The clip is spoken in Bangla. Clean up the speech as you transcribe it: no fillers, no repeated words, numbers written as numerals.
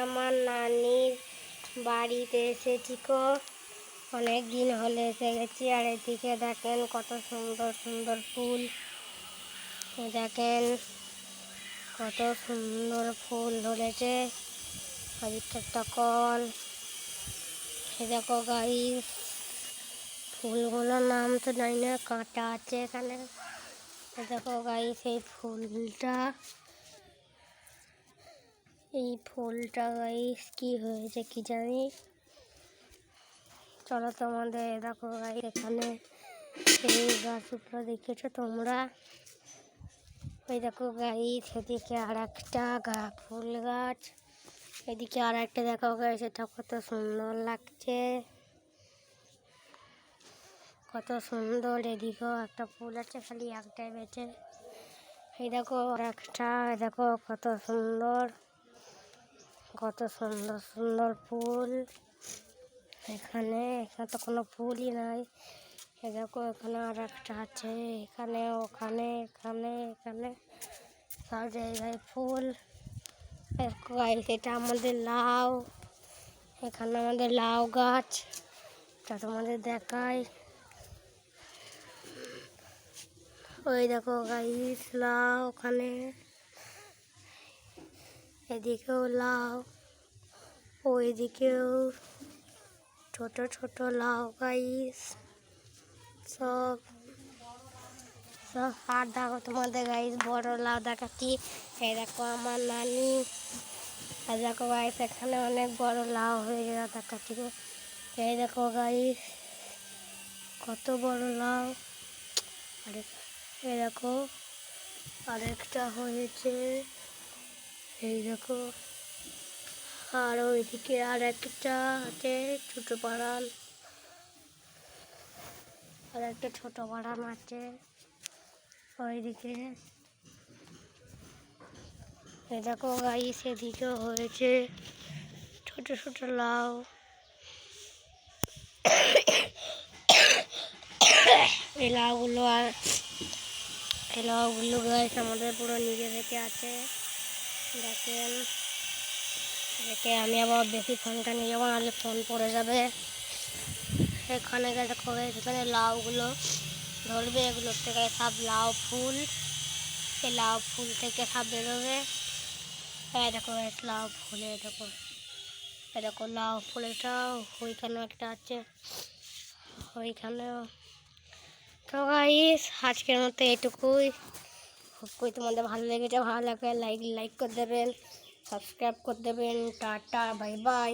আমার নানির বাড়িতে এসেছি গো। অনেক দিন হলে এসে গেছি। আর এদিকে দেখেন কত সুন্দর সুন্দর ফুল, দেখেন কত সুন্দর ফুল ধরেছে। এদিকে একটা কল, দেখো গাইস ফুলগুলোর নাম তো জানি না, কাঁটা আছে এখানে। দেখো গাইস এই ফুলটা গাইস কি হয়েছে কি জানি। চলো তোমাদের দেখো গাইস এখানে এই গাছগুলো দেখেছো তোমরা। ওই দেখো গাইস এদিকে আর একটা ফুল গাছ, এদিকে আর একটা দেখো গাইস, এটা কত সুন্দর লাগছে, কত সুন্দর। এদিকেও একটা ফুল আছে, খালি একটাই বেঁচে। এই দেখো আর একটা, দেখো কত সুন্দর, কত সুন্দর সুন্দর ফুল। এখানে তো কোনো ফুলই নাই। এই দেখো এখানে আর একটা আছে, এখানে ওখানে এখানে এখানে সব জায়গায় ফুল। এটা আমাদের লাউ, এখানে আমাদের লাউ গাছ, এটা তোমাদের দেখাই। ওই দেখো গাইস লাউ ওখানে, এদিকেও লাউ, ওইদিকেও ছোট ছোট লাউ গাইস সব। আর দেখো তোমাদের গাইস বড় লাউ দেখাচ্ছি। এই দেখো আমার নানি, আর দেখো গাইস এখানে অনেক বড় লাউ হয়ে গেছে দেখাচ্ছি। এই দেখো গাইস কত বড় লাউ। আর এই দেখো আরেকটা হয়েছে, এই দেখো। আর ওইদিকে আর একটা আছে ছোট বাগান, আর একটা ছোট বাগান আছে ওইদিকে। এই দেখো গাইস এদিকেও হয়েছে ছোট ছোট লাউ। এই লাউগুলো গাইস আমাদের পুরো নিজে থেকে আছে। দেখেন দেখে আমি আবার বেশি ফোনটা নিয়ে যাবো, নাহলে ফোন পড়ে যাবে। এখানে দেখো এখানে লাউগুলো ধরবে, এগুলোর থেকে সব লাউ ফুল, এই লাউ ফুল থেকে সব বেরোবে। দেখো লাউ ফুলে, দেখো লাউ ফুলটাও ওইখানে একটা আছে, ওইখানেও। তো গাইস আজকের মতো এটুকুই। তোমাদের ভালো লেগেছে, ভালো লাগলে লাইক করে দেবেন, সাবস্ক্রাইব করে দেবেন। Tata bye bye.